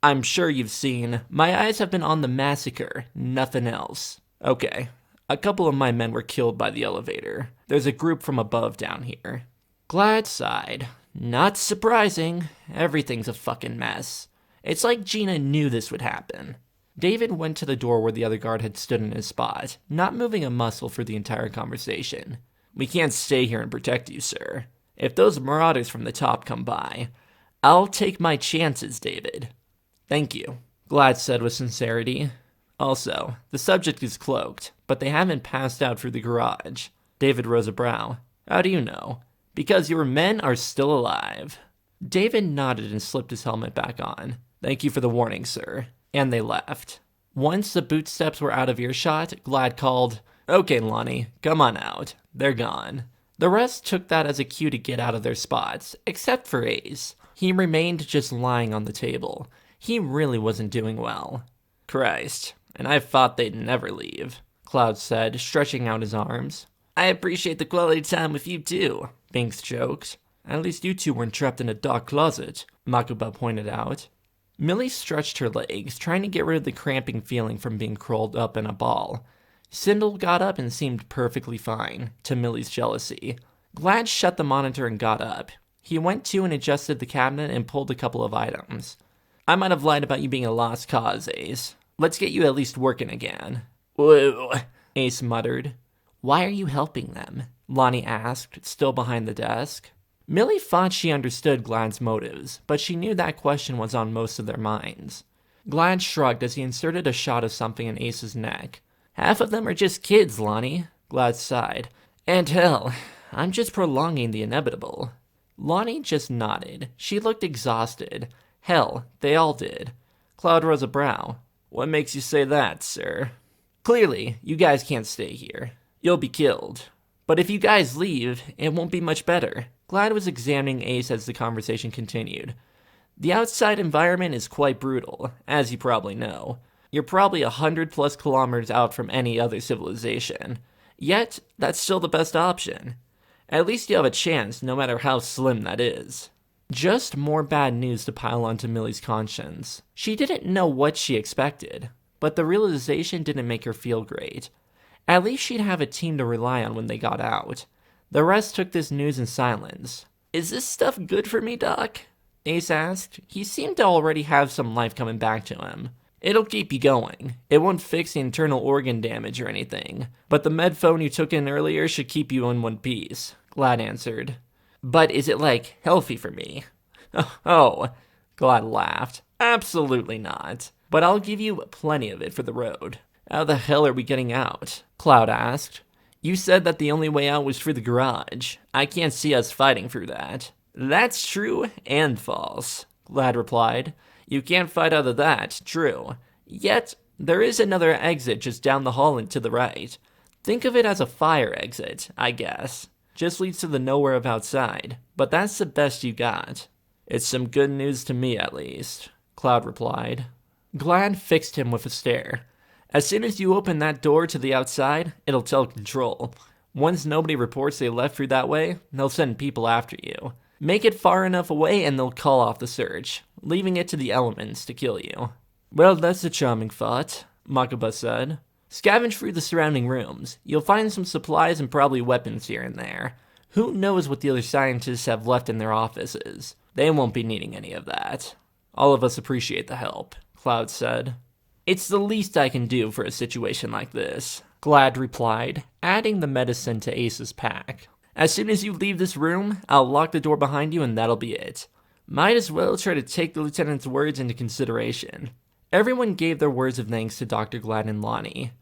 A: I'm sure you've seen. My eyes have been on the massacre, nothing else. Okay. A couple of my men were killed by the elevator. There's a group from above down here. Glad sighed. Not surprising. Everything's a fucking mess. It's like Gina knew this would happen. David went to the door where the other guard had stood in his spot, not moving a muscle for the entire conversation. We can't stay here and protect you, sir. If those marauders from the top come by, I'll take my chances, David. Thank you, Glad said with sincerity. Also, the subject is cloaked, but they haven't passed out through the garage. David rose a brow. How do you know? Because your men are still alive. David nodded and slipped his helmet back on. Thank you for the warning, sir. And they left. Once the boot steps were out of earshot, Glad called, Okay, Lonnie, come on out. They're gone. The rest took that as a cue to get out of their spots, except for Ace. He remained just lying on the table. He really wasn't doing well. Christ, and I thought they'd never leave, Cloud said, stretching out his arms. I appreciate the quality time with you too, Binks joked. At least you two weren't trapped in a dark closet, Makuba pointed out. Millie stretched her legs, trying to get rid of the cramping feeling from being curled up in a ball. Sindel got up and seemed perfectly fine, to Millie's jealousy. Glad shut the monitor and got up. He went to and adjusted the cabinet and pulled a couple of items. I might have lied about you being a lost cause, Ace. Let's get you at least working again. Whoa, Ace muttered. Why are you helping them? Lonnie asked, still behind the desk. Millie thought she understood Glad's motives, but she knew that question was on most of their minds. Glad shrugged as he inserted a shot of something in Ace's neck. Half of them are just kids, Lonnie, Glad sighed. And hell, I'm just prolonging the inevitable. Lonnie just nodded. She looked exhausted. Hell, they all did. Cloud rose a brow. What makes you say that, sir? Clearly, you guys can't stay here. You'll be killed. But if you guys leave, it won't be much better. Glad was examining Ace as the conversation continued. The outside environment is quite brutal, as you probably know. You're probably 100+ kilometers out from any other civilization. Yet, that's still the best option. At least you have a chance, no matter how slim that is. Just more bad news to pile onto Millie's conscience. She didn't know what she expected, but the realization didn't make her feel great. At least she'd have a team to rely on when they got out. The rest took this news in silence. Is this stuff good for me, Doc? Ace asked. He seemed to already have some life coming back to him. It'll keep you going. It won't fix the internal organ damage or anything, but the med phone you took in earlier should keep you in one piece, Glad answered. But is it, healthy for me? Oh, Glad laughed. Absolutely not. But I'll give you plenty of it for the road. How the hell are we getting out? Cloud asked. You said that the only way out was through the garage. I can't see us fighting through that. That's true and false, Glad replied. You can't fight out of that, true. Yet, there is another exit just down the hall and to the right. Think of it as a fire exit, I guess. Just leads to the nowhere of outside, but that's the best you got. It's some good news to me, at least, Cloud replied. Glad fixed him with a stare. As soon as you open that door to the outside, it'll tell control. Once nobody reports they left through that way, they'll send people after you. Make it far enough away and they'll call off the search, leaving it to the elements to kill you. Well, that's a charming thought, Makuba said. Scavenge through the surrounding rooms. You'll find some supplies and probably weapons here and there. Who knows what the other scientists have left in their offices? They won't be needing any of that. All of us appreciate the help, Cloud said. It's the least I can do for a situation like this, Glad replied, adding the medicine to Ace's pack. As soon as you leave this room, I'll lock the door behind you and that'll be it. Might as well try to take the lieutenant's words into consideration. Everyone gave their words of thanks to Dr. Glad and Lonnie.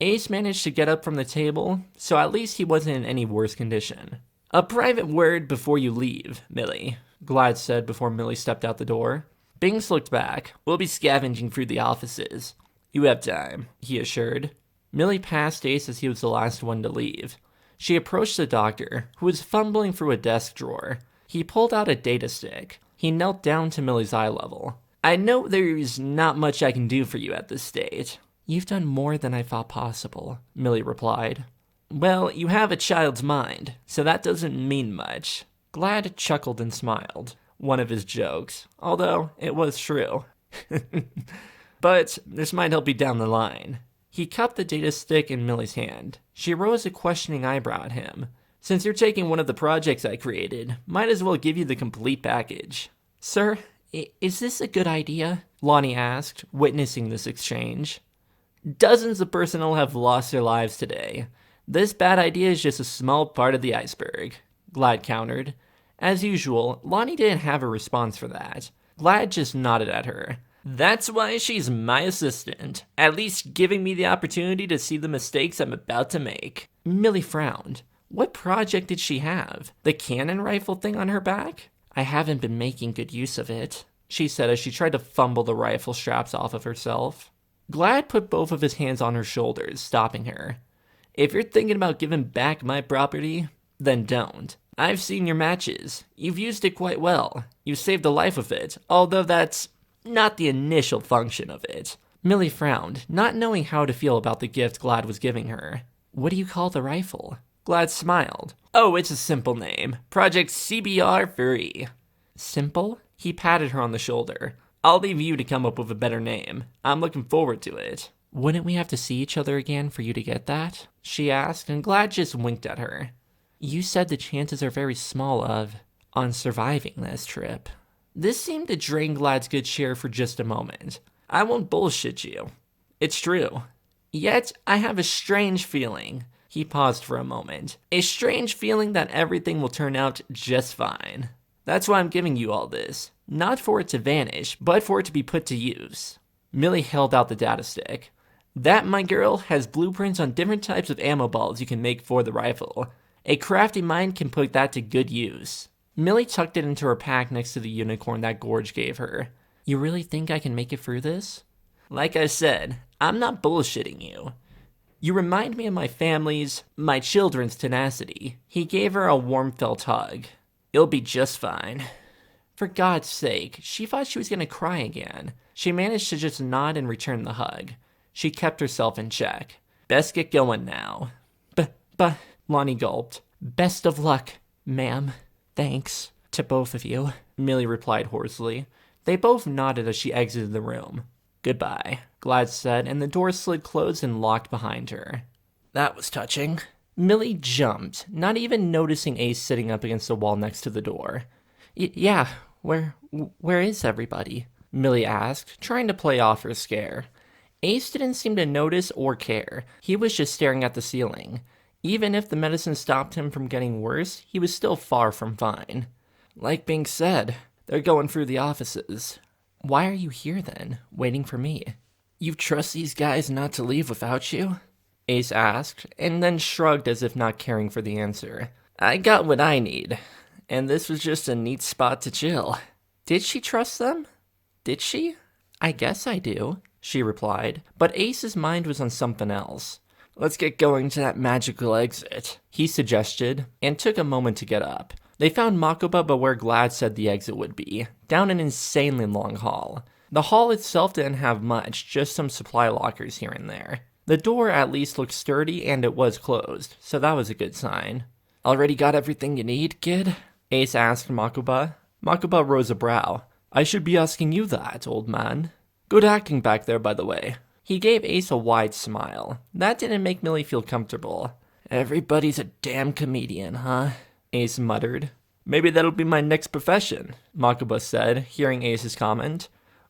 A: Ace managed to get up from the table, so at least he wasn't in any worse condition. A private word before you leave, Millie, Glad said before Millie stepped out the door. Bings looked back. We'll be scavenging through the offices. You have time, he assured. Millie passed Ace as he was the last one to leave. She approached the doctor, who was fumbling through a desk drawer. He pulled out a data stick. He knelt down to Millie's eye level. I know there's not much I can do for you at this stage. You've done more than I thought possible, Millie replied. Well, you have a child's mind, so that doesn't mean much. Glad chuckled and smiled. One of his jokes, although it was true. But this might help you down the line. He cupped the data stick in Millie's hand. She rose a questioning eyebrow at him. Since you're taking one of the projects I created, might as well give you the complete package. Sir, is this a good idea? Lonnie asked, witnessing this exchange. Dozens of personnel have lost their lives today. This bad idea is just a small part of the iceberg, Glad countered. As usual, Lonnie didn't have a response for that. Glad just nodded at her. That's why she's my assistant, at least giving me the opportunity to see the mistakes I'm about to make. Millie frowned. What project did she have? The cannon rifle thing on her back? I haven't been making good use of it, she said as she tried to fumble the rifle straps off of herself. Glad put both of his hands on her shoulders, stopping her. If you're thinking about giving back my property, then don't. I've seen your matches. You've used it quite well. You've saved the life of it, although that's not the initial function of it. Millie frowned, not knowing how to feel about the gift Glad was giving her. What do you call the rifle? Glad smiled. Oh, it's a simple name. Project CBR-3. Simple? He patted her on the shoulder. I'll leave you to come up with a better name. I'm looking forward to it. Wouldn't we have to see each other again for you to get that? She asked, and Glad just winked at her. You said the chances are very small on surviving this trip. This seemed to drain Glad's good cheer for just a moment. I won't bullshit you. It's true. Yet, I have a strange feeling. He paused for a moment. A strange feeling that everything will turn out just fine. That's why I'm giving you all this. Not for it to vanish, but for it to be put to use. Millie held out the data stick. That, my girl, has blueprints on different types of ammo balls you can make for the rifle. A crafty mind can put that to good use. Millie tucked it into her pack next to the unicorn that Gorge gave her. You really think I can make it through this? Like I said, I'm not bullshitting you. You remind me of my children's tenacity. He gave her a warm felt hug. You'll be just fine. For God's sake, she thought she was going to cry again. She managed to just nod and return the hug. She kept herself in check. Best get going now. Lonnie gulped. Best of luck, ma'am. Thanks to both of you, Millie replied hoarsely. They both nodded as she exited the room. Goodbye, Glad said, and the door slid closed and locked behind her. That was touching. Millie jumped, not even noticing Ace sitting up against the wall next to the door. Yeah, where is everybody? Millie asked, trying to play off her scare. Ace didn't seem to notice or care. He was just staring at the ceiling. Even if the medicine stopped him from getting worse, he was still far from fine. Like Bink said, they're going through the offices. Why are you here then, waiting for me? You trust these guys not to leave without you? Ace asked, and then shrugged as if not caring for the answer. I got what I need, and this was just a neat spot to chill. Did she trust them? Did she? I guess I do, she replied, but Ace's mind was on something else. Let's get going to that magical exit, he suggested, and took a moment to get up. They found Makoba but where Glad said the exit would be, down an insanely long hall. The hall itself didn't have much, just some supply lockers here and there. The door at least looked sturdy and it was closed, so that was a good sign. Already got everything you need, kid? Ace asked Makoba. Makoba rose a brow. I should be asking you that, old man. Good acting back there, by the way. He gave Ace a wide smile. That didn't make Millie feel comfortable. Everybody's a damn comedian, huh? Ace muttered. Maybe that'll be my next profession, Makoba said, hearing Ace's comment.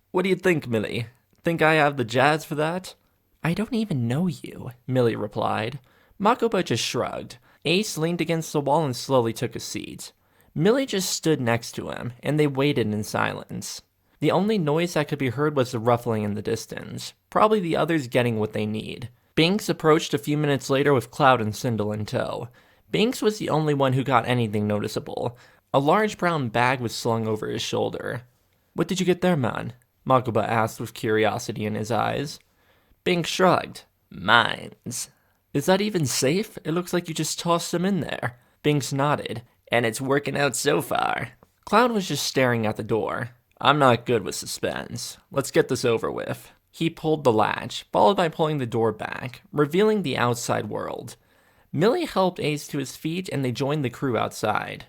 A: What do you think, Millie? Think I have the jazz for that? I don't even know you, Millie replied. Makoba just shrugged. Ace leaned against the wall and slowly took a seat. Millie just stood next to him, and they waited in silence. The only noise that could be heard was the ruffling in the distance, probably the others getting what they need. Binks approached a few minutes later with Cloud and Sindel in tow. Binks was the only one who got anything noticeable. A large brown bag was slung over his shoulder. What did you get there, man? Makoba asked with curiosity in his eyes. Binks shrugged. Mines. Is that even safe? It looks like you just tossed them in there. Binks nodded. And it's working out so far. Cloud was just staring at the door. I'm not good with suspense. Let's get this over with. He pulled the latch, followed by pulling the door back, revealing the outside world. Millie helped Ace to his feet and they joined the crew outside.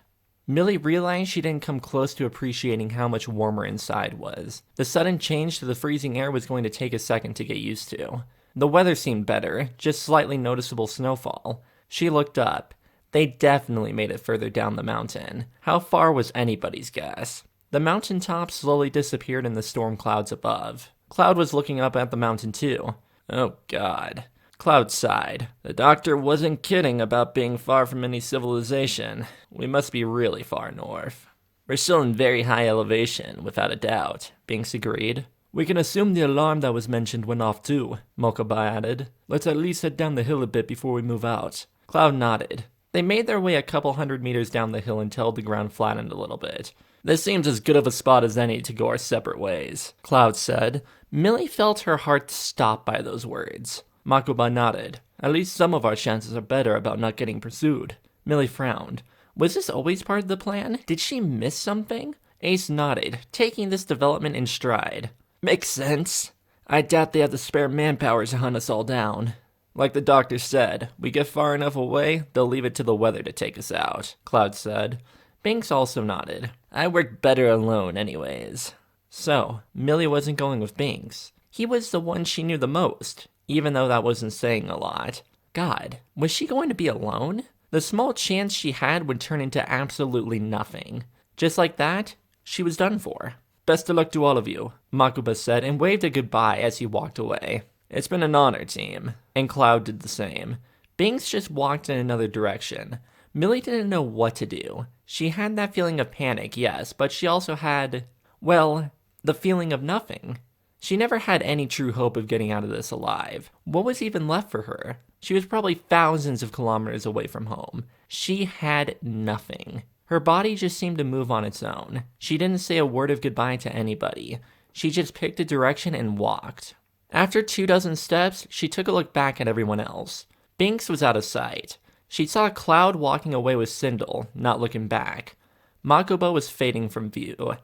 A: Millie realized she didn't come close to appreciating how much warmer inside was. The sudden change to the freezing air was going to take a second to get used to. The weather seemed better, just slightly noticeable snowfall. She looked up. They definitely made it further down the mountain. How far was anybody's guess? The mountaintop slowly disappeared in the storm clouds above. Cloud was looking up at the mountain too. Oh God. Cloud sighed. The doctor wasn't kidding about being far from any civilization. We must be really far north. We're still in very high elevation, without a doubt, Binks agreed. We can assume the alarm that was mentioned went off too, Makoba added. Let's at least head down the hill a bit before we move out. Cloud nodded. They made their way a couple 100 meters down the hill until the ground flattened a little bit. "This seems as good of a spot as any to go our separate ways," Cloud said. Millie felt her heart stop by those words. Makuba nodded. "At least some of our chances are better about not getting pursued." Millie frowned. Was this always part of the plan? Did she miss something? Ace nodded, taking this development in stride. "Makes sense. I doubt they have the spare manpower to hunt us all down." "Like the doctor said, we get far enough away, they'll leave it to the weather to take us out," Cloud said. Binks also nodded. "I work better alone anyways." So, Millie wasn't going with Binks. He was the one she knew the most, even though that wasn't saying a lot. God, was she going to be alone? The small chance she had would turn into absolutely nothing. Just like that, she was done for. "Best of luck to all of you," Makuba said and waved a goodbye as he walked away. "It's been an honor, team." And Cloud did the same. Binks just walked in another direction. Millie didn't know what to do. She had that feeling of panic, yes, but she also had, well, the feeling of nothing. She never had any true hope of getting out of this alive. What was even left for her? She was probably thousands of kilometers away from home. She had nothing. Her body just seemed to move on its own. She didn't say a word of goodbye to anybody. She just picked a direction and walked. After 24 steps, she took a look back at everyone else. Binks was out of sight. She saw Cloud walking away with Sindel, not looking back. Makuba was fading from view.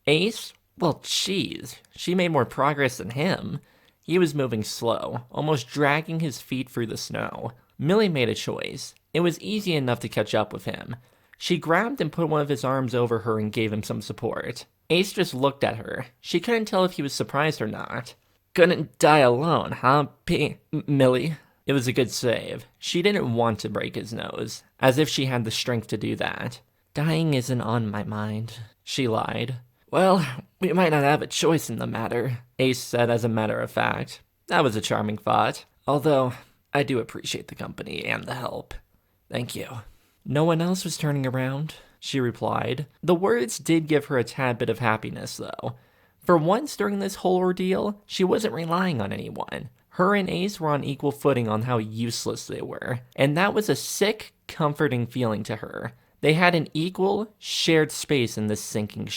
A: Ace? Well, geez, she made more progress than him. He was moving slow, almost dragging his feet through the snow. Millie made a choice. It was easy enough to catch up with him. She grabbed and put one of his arms over her and gave him some support. Ace just looked at her. She couldn't tell if he was surprised or not. "Couldn't die alone, huh, Millie?" It was a good save. She didn't want to break his nose, as if she had the strength to do that. "Dying isn't on my mind," she lied. "Well, we might not have a choice in the matter," Ace said as a matter of fact. That was a charming thought. "Although, I do appreciate the company and the help. Thank you." "No one else was turning around," she replied. The words did give her a tad bit of happiness, though. For once during this whole ordeal, she wasn't relying on anyone. Her and Ace were on equal footing on how useless they were, and that was a sick, comforting feeling to her. They had an equal, shared space in this sinking